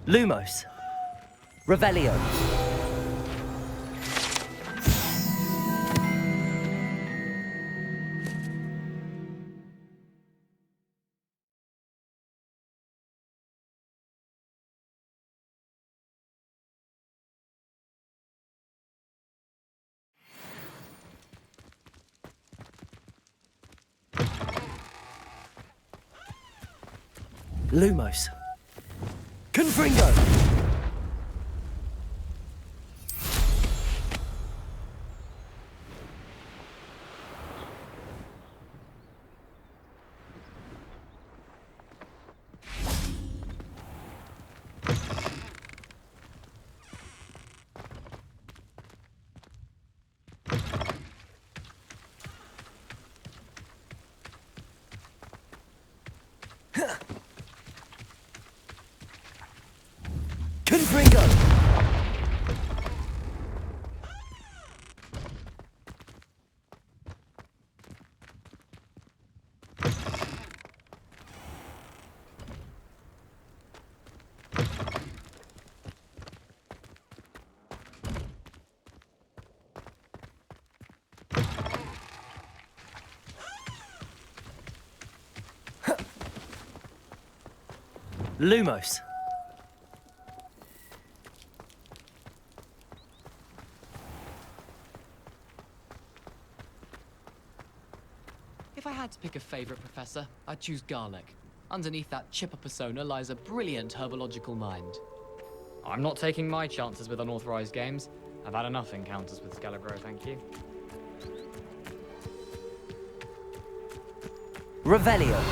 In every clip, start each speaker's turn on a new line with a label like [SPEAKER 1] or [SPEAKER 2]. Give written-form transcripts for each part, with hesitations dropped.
[SPEAKER 1] Lumos. Revelio. Lumos. Confringo! Confringo! Lumos.
[SPEAKER 2] If I had to pick a favorite professor, I'd choose garlic. Underneath that chipper persona lies a brilliant herbological mind. I'm not taking my chances with unauthorized games. I've had enough encounters with Scaligro, thank you.
[SPEAKER 1] Revelio.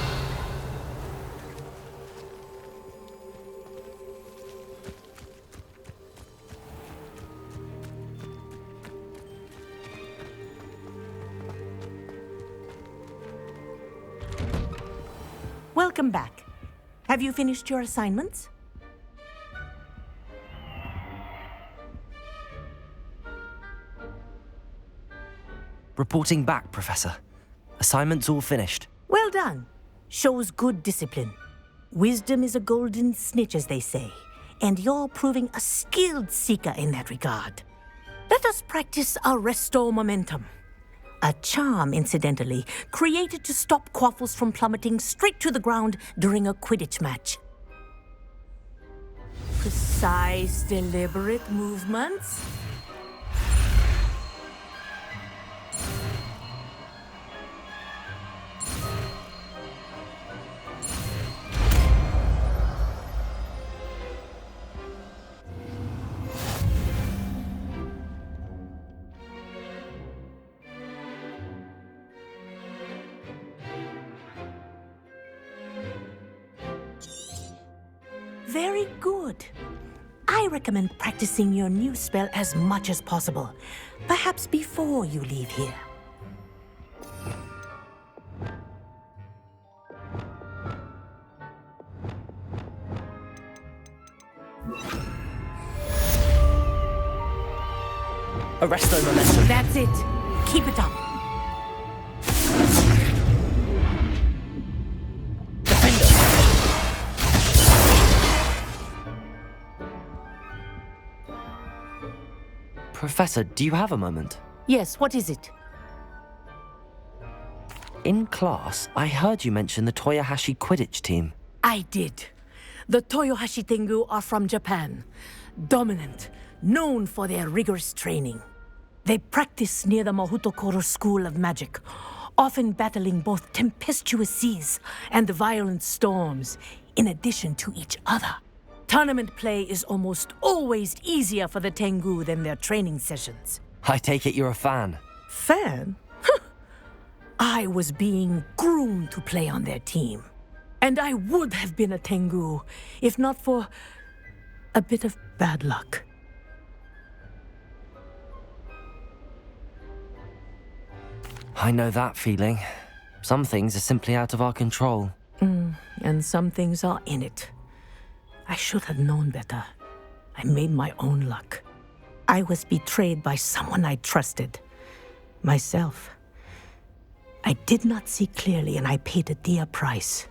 [SPEAKER 3] Welcome back. Have you finished your assignments?
[SPEAKER 1] Reporting back, Professor. Assignments all finished.
[SPEAKER 3] Well done. Shows good discipline. Wisdom is a golden snitch, as they say, and you're proving a skilled seeker in that regard. Let us practice our Resto Momentum. A charm, incidentally, created to stop quaffles from plummeting straight to the ground during a Quidditch match. Precise, deliberate movements. Very good. I recommend practicing your new spell as much as possible, perhaps before you leave here.
[SPEAKER 1] Arresto Momentum.
[SPEAKER 3] That's it. Keep it up.
[SPEAKER 1] Professor, do you have a moment?
[SPEAKER 3] Yes, what is it?
[SPEAKER 1] In class, I heard you mention the Toyohashi Quidditch team.
[SPEAKER 3] I did. The Toyohashi Tengu are from Japan. Dominant, known for their rigorous training. They practice near the Mahutokoro School of Magic, often battling both tempestuous seas and violent storms, in addition to each other. Tournament play is almost always easier for the Tengu than their training sessions.
[SPEAKER 1] I take it you're a fan.
[SPEAKER 3] Fan? I was being groomed to play on their team. And I would have been a Tengu, if not for a bit of bad luck.
[SPEAKER 1] I know that feeling. Some things are simply out of our control.
[SPEAKER 3] And some things are in it. I should have known better. I made my own luck. I was betrayed by someone I trusted. Myself. I did not see clearly, and I paid a dear price.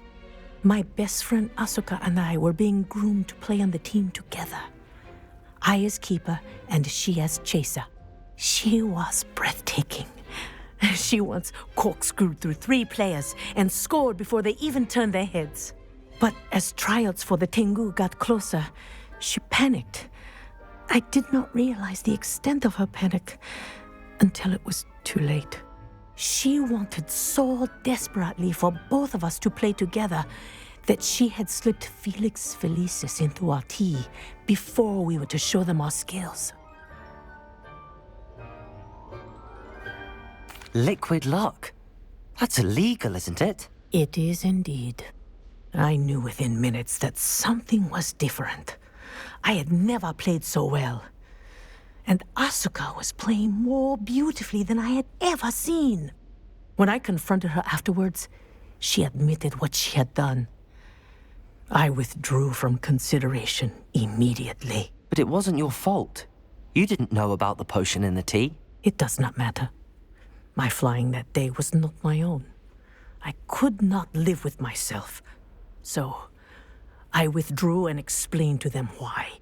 [SPEAKER 3] My best friend Asuka and I were being groomed to play on the team together. I as keeper and she as chaser. She was breathtaking. She once corkscrewed through 3 players and scored before they even turned their heads. But as tryouts for the Tengu got closer, she panicked. I did not realize the extent of her panic until it was too late. She wanted so desperately for both of us to play together that she had slipped Felix Felicis into our tea before we were to show them our skills.
[SPEAKER 1] Liquid luck? That's illegal, isn't it?
[SPEAKER 3] It is indeed. I knew within minutes that something was different. I had never played so well. And Asuka was playing more beautifully than I had ever seen. When I confronted her afterwards, she admitted what she had done. I withdrew from consideration immediately.
[SPEAKER 1] But it wasn't your fault. You didn't know about the potion in the tea.
[SPEAKER 3] It does not matter. My flying that day was not my own. I could not live with myself. So, I withdrew and explained to them why.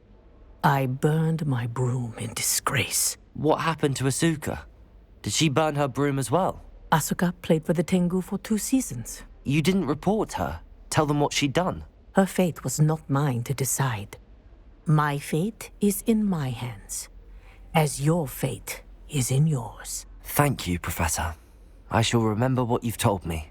[SPEAKER 3] I burned my broom in disgrace.
[SPEAKER 1] What happened to Asuka? Did she burn her broom as well?
[SPEAKER 3] Asuka played for the Tengu for 2 seasons.
[SPEAKER 1] You didn't report her? Tell them what she'd done?
[SPEAKER 3] Her fate was not mine to decide. My fate is in my hands, as your fate is in yours.
[SPEAKER 1] Thank you, Professor. I shall remember what you've told me.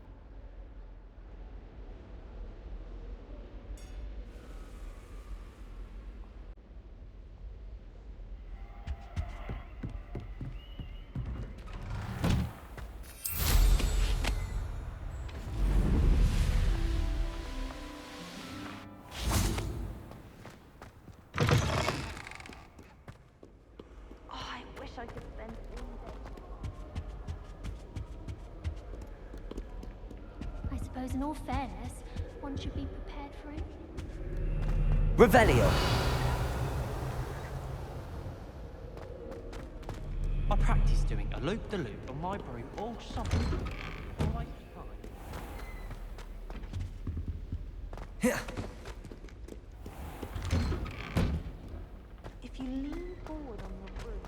[SPEAKER 4] I suppose in all fairness, one should be prepared for it.
[SPEAKER 1] Revelio!
[SPEAKER 5] I practice doing a loop-the-loop on my broom all summer. All I
[SPEAKER 1] Yeah.
[SPEAKER 4] If you lean forward on your broom,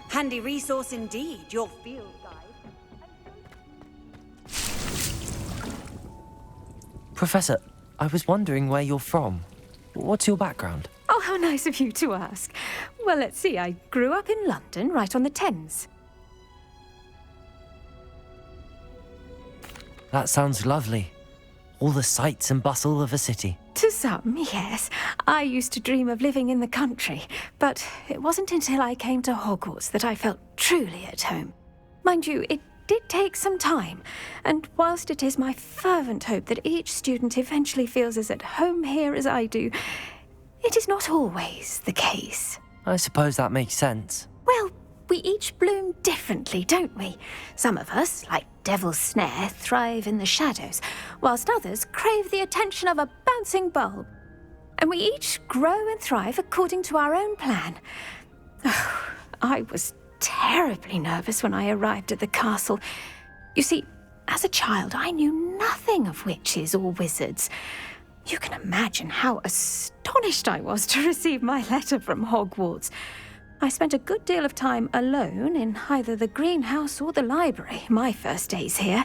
[SPEAKER 6] Handy resource indeed, your field guide.
[SPEAKER 1] Professor, I was wondering where you're from. What's your background?
[SPEAKER 7] Oh, how nice of you to ask. Well, let's see. I grew up in London, right on the Thames.
[SPEAKER 1] That sounds lovely. All the sights and bustle of a city.
[SPEAKER 7] To some, yes. I used to dream of living in the country, but it wasn't until I came to Hogwarts that I felt truly at home. Mind you, it did take some time, and whilst it is my fervent hope that each student eventually feels as at home here as I do, it is not always the case.
[SPEAKER 1] I suppose that makes sense.
[SPEAKER 7] Well, we each bloom differently, don't we? Some of us, like Devil's Snare, thrive in the shadows, whilst others crave the attention of a bouncing bulb. And we each grow and thrive according to our own plan. Oh, I was terribly nervous when I arrived at the castle. You see, as a child, I knew nothing of witches or wizards. You can imagine how astonished I was to receive my letter from Hogwarts. I spent a good deal of time alone in either the greenhouse or the library my first days here.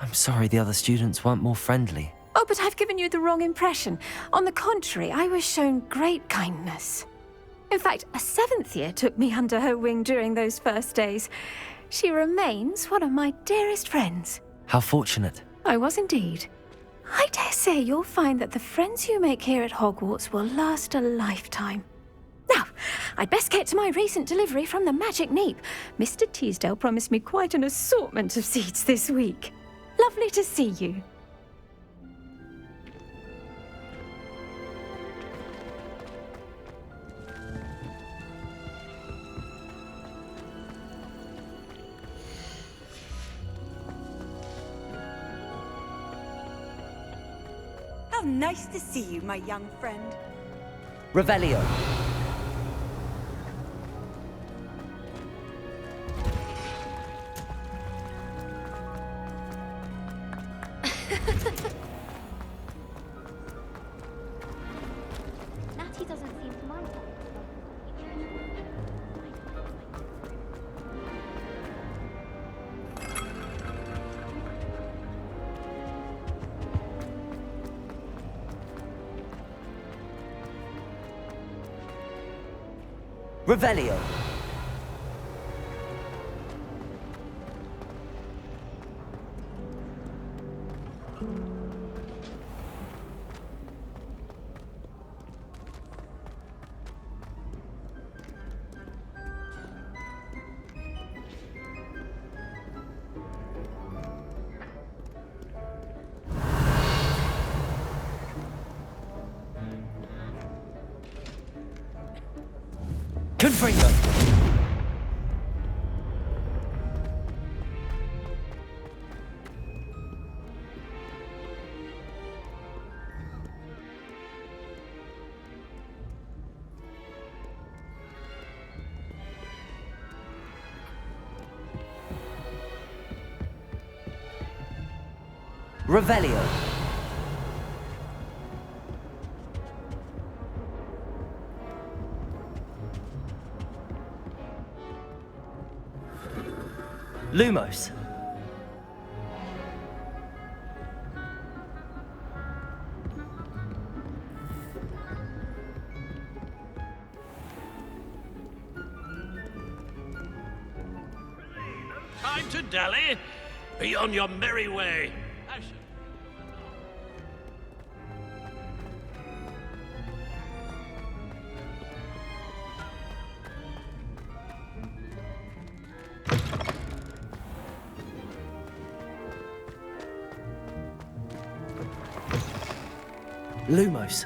[SPEAKER 1] I'm sorry the other students weren't more friendly.
[SPEAKER 7] Oh, but I've given you the wrong impression. On the contrary, I was shown great kindness. In fact, a 7th year took me under her wing during those first days. She remains one of my dearest friends.
[SPEAKER 1] How fortunate.
[SPEAKER 7] I was indeed. I dare say you'll find that the friends you make here at Hogwarts will last a lifetime. Now, I'd best get to my recent delivery from the Magic Neep. Mr. Teasdale promised me quite an assortment of seeds this week. Lovely to see you.
[SPEAKER 6] How nice to see you, my young friend.
[SPEAKER 1] Revelio.
[SPEAKER 4] Natty doesn't seem to mind that.
[SPEAKER 1] Revelio. Confringo. Revelio. Lumos.
[SPEAKER 8] Time to dally. Be on your merry way.
[SPEAKER 1] Lumos.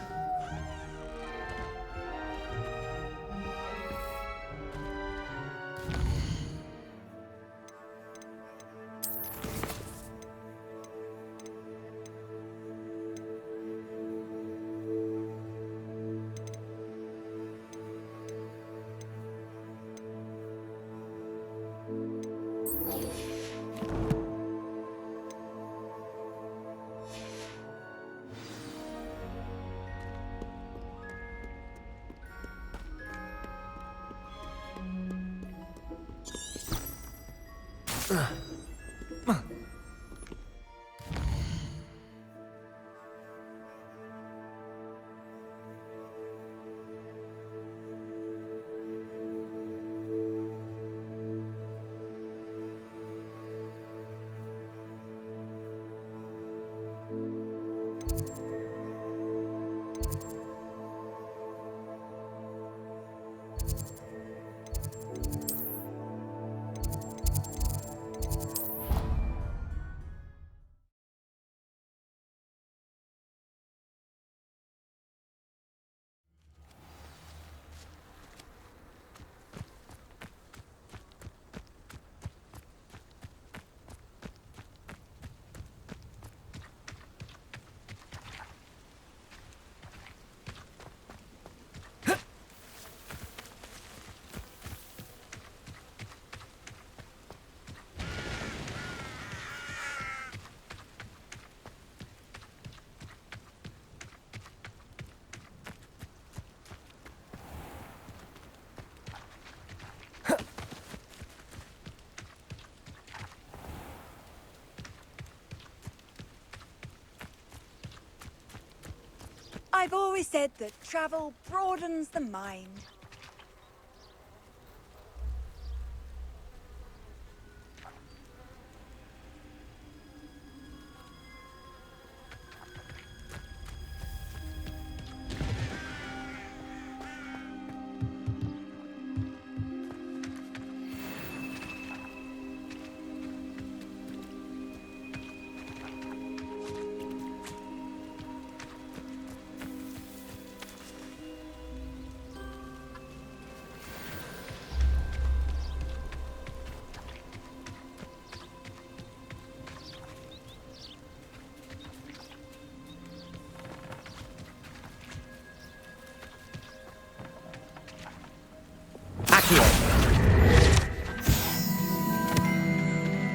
[SPEAKER 6] I've always said that travel broadens the mind.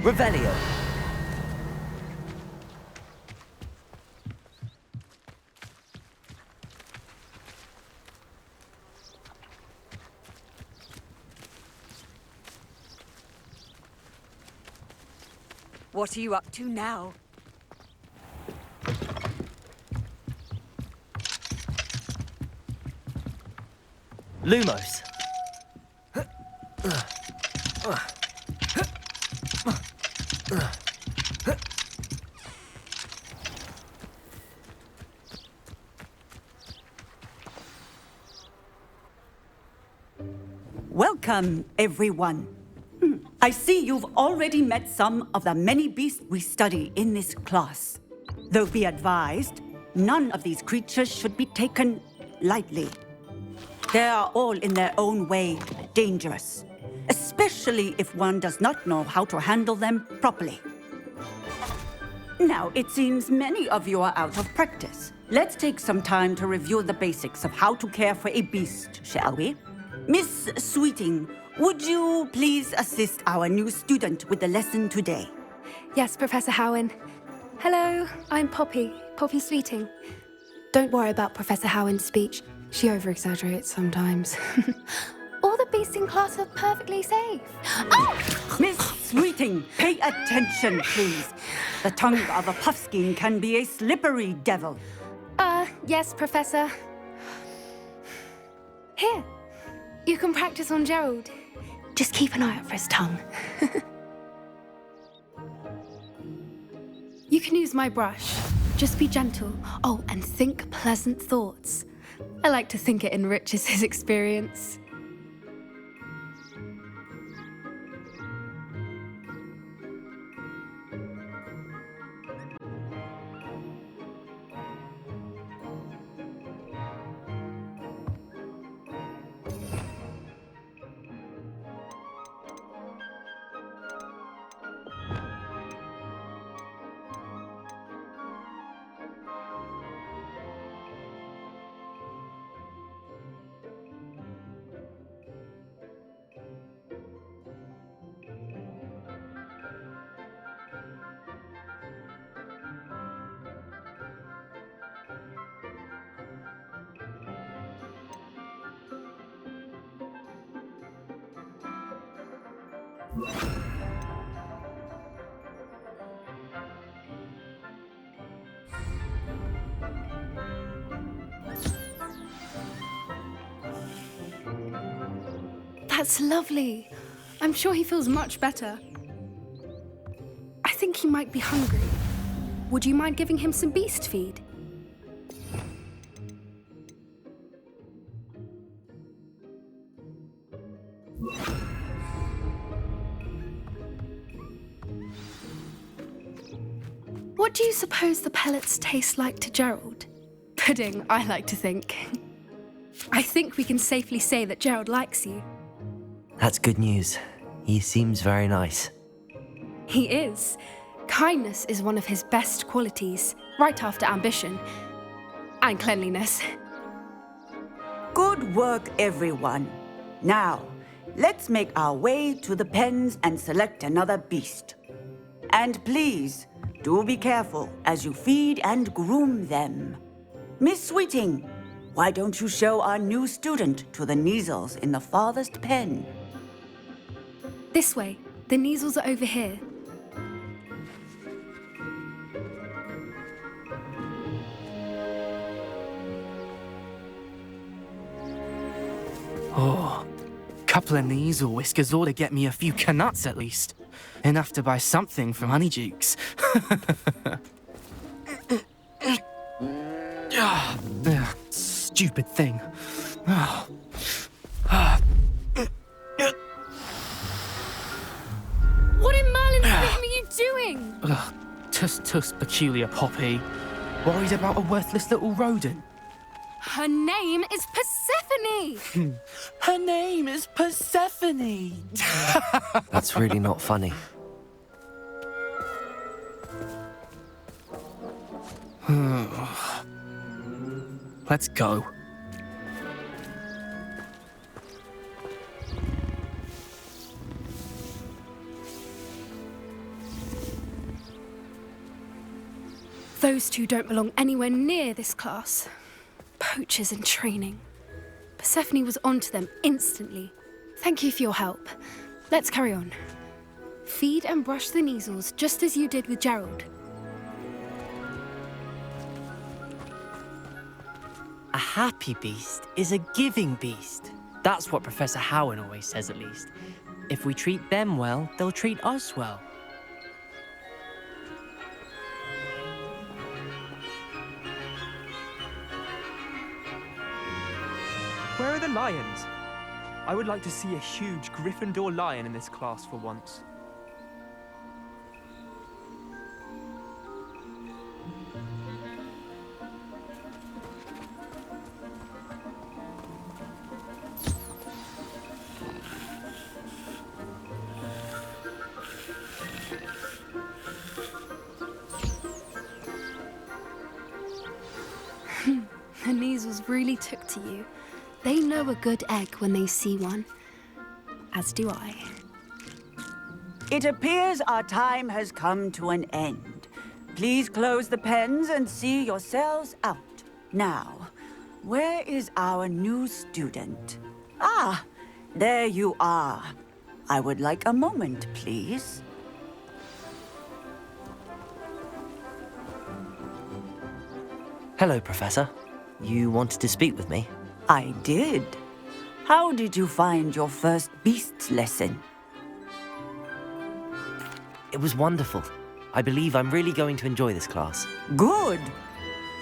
[SPEAKER 1] Revelio.
[SPEAKER 6] What are you up to now?
[SPEAKER 1] Lumos.
[SPEAKER 9] Welcome, everyone. I see you've already met some of the many beasts we study in this class. Though be advised, none of these creatures should be taken lightly. They are all in their own way dangerous, especially if one does not know how to handle them properly. Now, it seems many of you are out of practice. Let's take some time to review the basics of how to care for a beast, shall we? Miss Sweeting, would you please assist our new student with the lesson today?
[SPEAKER 10] Yes, Professor Howen. Hello, I'm Poppy Sweeting. Don't worry about Professor Howen's speech. She over-exaggerates sometimes. All the beasts in class are perfectly safe. Oh!
[SPEAKER 9] Miss Sweeting, pay attention, please. The tongue of a puffskein can be a slippery devil.
[SPEAKER 10] Yes, Professor. Here, you can practice on Gerald. Just keep an eye out for his tongue. You can use my brush. Just be gentle. Oh, and think pleasant thoughts. I like to think it enriches his experience. That's lovely. I'm sure he feels much better. I think he might be hungry. Would you mind giving him some beast feed? What do you suppose the pellets taste like to Gerald? Pudding, I like to think. I think we can safely say that Gerald likes you.
[SPEAKER 1] That's good news. He seems very nice.
[SPEAKER 10] He is. Kindness is one of his best qualities, right after ambition. And cleanliness.
[SPEAKER 9] Good work, everyone. Now, let's make our way to the pens and select another beast. And please, do be careful as you feed and groom them. Miss Sweeting, why don't you show our new student to the Neasels in the farthest pen?
[SPEAKER 10] This way. The Neasels are over here.
[SPEAKER 11] Oh, couple of Neasel whiskers ought to get me a few canuts at least. Enough to buy something from Honeydukes. Stupid thing.
[SPEAKER 10] What in Merlin's name are you doing?
[SPEAKER 11] Tuss, peculiar Poppy. Worried about a worthless little rodent?
[SPEAKER 10] Her name is Persephone!
[SPEAKER 11] Her name is Persephone!
[SPEAKER 1] That's really not funny.
[SPEAKER 11] Let's go.
[SPEAKER 10] Those two don't belong anywhere near this class. Poachers in training. Persephone was onto them instantly. Thank you for your help. Let's carry on. Feed and brush the measles just as you did with Gerald.
[SPEAKER 5] A happy beast is a giving beast. That's what Professor Howen always says, at least. If we treat them well, they'll treat us well.
[SPEAKER 11] Where are the lions? I would like to see a huge Gryffindor lion in this class for once.
[SPEAKER 10] The measles really took to you. They know a good egg when they see one. As do I.
[SPEAKER 9] It appears our time has come to an end. Please close the pens and see yourselves out. Now, where is our new student? Ah, there you are. I would like a moment, please.
[SPEAKER 1] Hello, Professor. You wanted to speak with me?
[SPEAKER 9] I did. How did you find your first beasts lesson?
[SPEAKER 1] It was wonderful. I believe I'm really going to enjoy this class.
[SPEAKER 9] Good.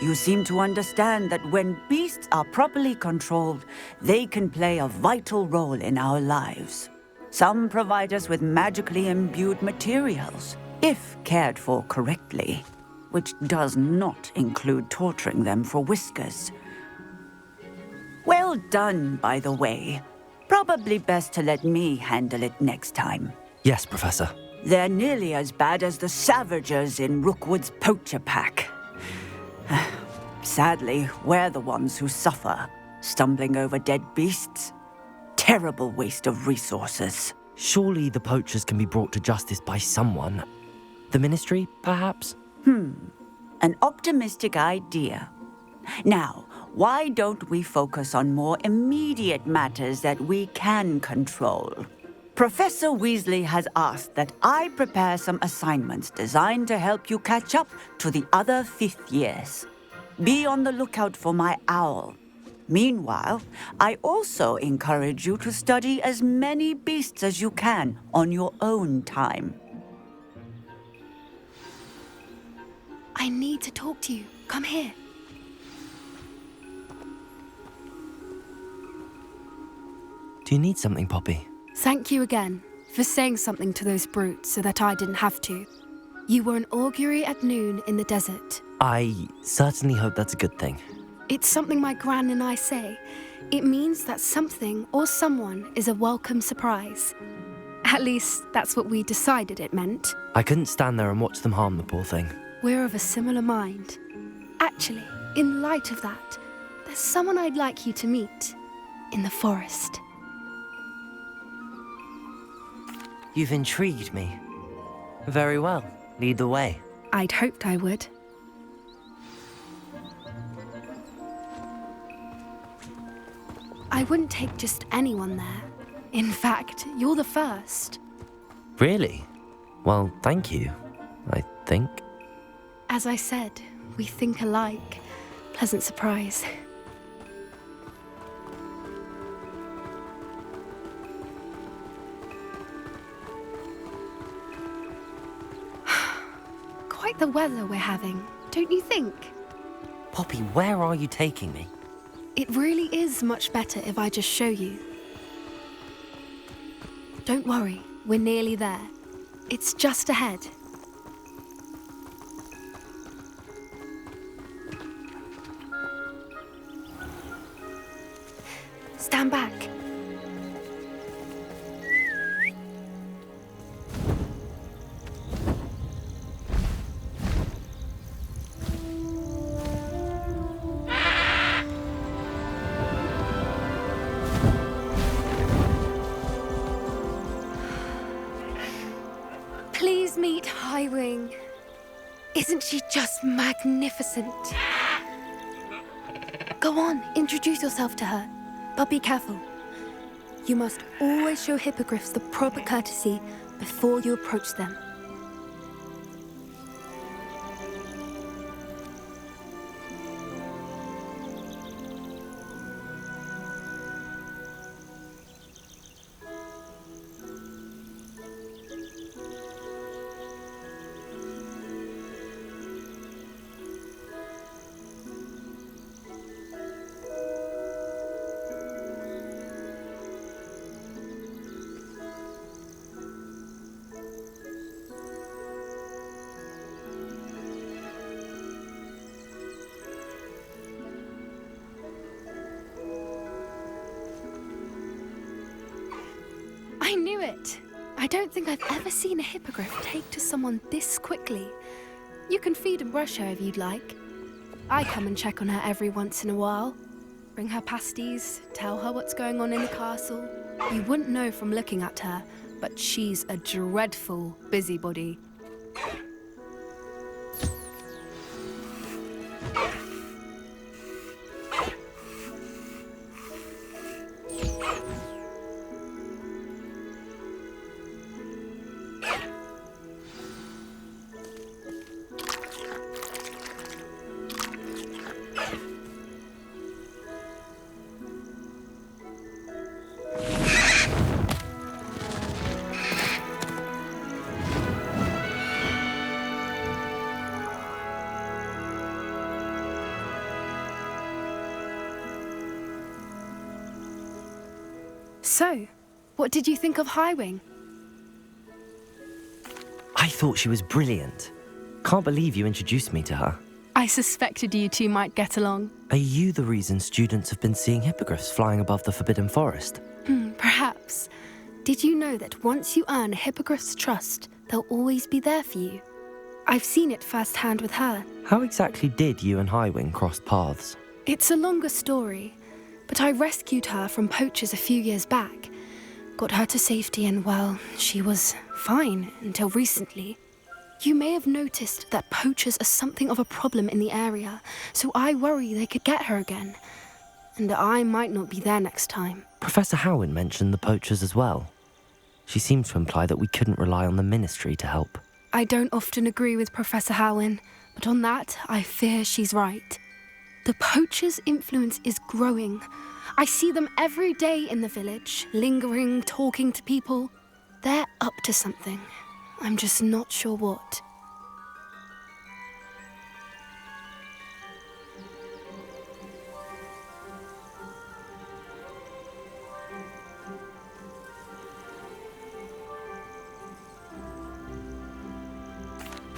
[SPEAKER 9] You seem to understand that when beasts are properly controlled, they can play a vital role in our lives. Some provide us with magically imbued materials, if cared for correctly, which does not include torturing them for whiskers. Well done, by the way. Probably best to let me handle it next time.
[SPEAKER 1] Yes, Professor.
[SPEAKER 9] They're nearly as bad as the Savagers in Rookwood's poacher pack. Sadly, we're the ones who suffer, stumbling over dead beasts. Terrible waste of resources.
[SPEAKER 1] Surely the poachers can be brought to justice by someone. The Ministry, perhaps?
[SPEAKER 9] An optimistic idea. Now, why don't we focus on more immediate matters that we can control? Professor Weasley has asked that I prepare some assignments designed to help you catch up to the other fifth years. Be on the lookout for my owl. Meanwhile, I also encourage you to study as many beasts as you can on your own time.
[SPEAKER 10] I need to talk to you. Come here.
[SPEAKER 1] Do you need something, Poppy?
[SPEAKER 10] Thank you again for saying something to those brutes so that I didn't have to. You were an augury at noon in the desert.
[SPEAKER 1] I certainly hope that's a good thing.
[SPEAKER 10] It's something my gran and I say. It means that something or someone is a welcome surprise. At least, that's what we decided it meant.
[SPEAKER 1] I couldn't stand there and watch them harm the poor thing.
[SPEAKER 10] We're of a similar mind. Actually, in light of that, there's someone I'd like you to meet in the forest.
[SPEAKER 1] You've intrigued me. Very well. Lead the way.
[SPEAKER 10] I'd hoped I would. I wouldn't take just anyone there. In fact, you're the first.
[SPEAKER 1] Really? Well, thank you, I think.
[SPEAKER 10] As I said, we think alike. Pleasant surprise. Quite the weather we're having, don't you think?
[SPEAKER 1] Poppy, where are you taking me?
[SPEAKER 10] It really is much better if I just show you. Don't worry, we're nearly there. It's just ahead. Stand back. Please meet Isn't she just magnificent? Go on, introduce yourself to her. But be careful. You must always show hippogriffs the proper courtesy before you approach them. I knew it! I don't think I've ever seen a hippogriff take to someone this quickly. You can feed and brush her if you'd like. I come and check on her every once in a while. Bring her pasties, tell her what's going on in the castle. You wouldn't know from looking at her, but she's a dreadful busybody. So, what did you think of Highwing?
[SPEAKER 1] I thought she was brilliant. Can't believe you introduced me to her.
[SPEAKER 10] I suspected you two might get along.
[SPEAKER 1] Are you the reason students have been seeing hippogriffs flying above the Forbidden Forest?
[SPEAKER 10] Perhaps. Did you know that once you earn a hippogriff's trust, they'll always be there for you? I've seen it firsthand with her.
[SPEAKER 1] How exactly did you and Highwing cross paths?
[SPEAKER 10] It's a longer story, but I rescued her from poachers a few years back. Got her to safety and, well, she was fine until recently. You may have noticed that poachers are something of a problem in the area, so I worry they could get her again. And I might not be there next time.
[SPEAKER 1] Professor Howen mentioned the poachers as well. She seemed to imply that we couldn't rely on the ministry to help.
[SPEAKER 10] I don't often agree with Professor Howen, but on that, I fear she's right. The poachers' influence is growing. I see them every day in the village, lingering, talking to people. They're up to something. I'm just not sure what.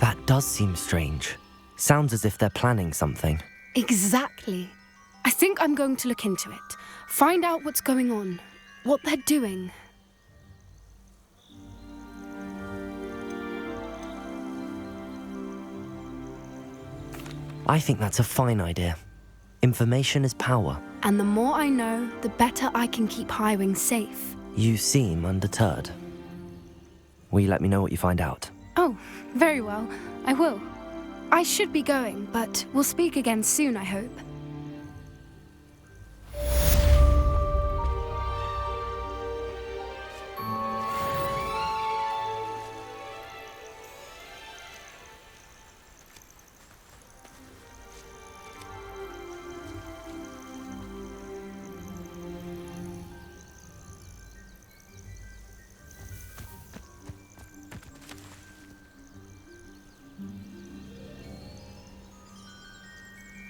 [SPEAKER 1] That does seem strange. Sounds as if they're planning something.
[SPEAKER 10] Exactly. I think I'm going to look into it. Find out what's going on, what they're doing.
[SPEAKER 1] I think that's a fine idea. Information is power.
[SPEAKER 10] And the more I know, the better I can keep Highwing safe.
[SPEAKER 1] You seem undeterred. Will you let me know what you find out?
[SPEAKER 10] Oh, very well. I will. I should be going, but we'll speak again soon, I hope.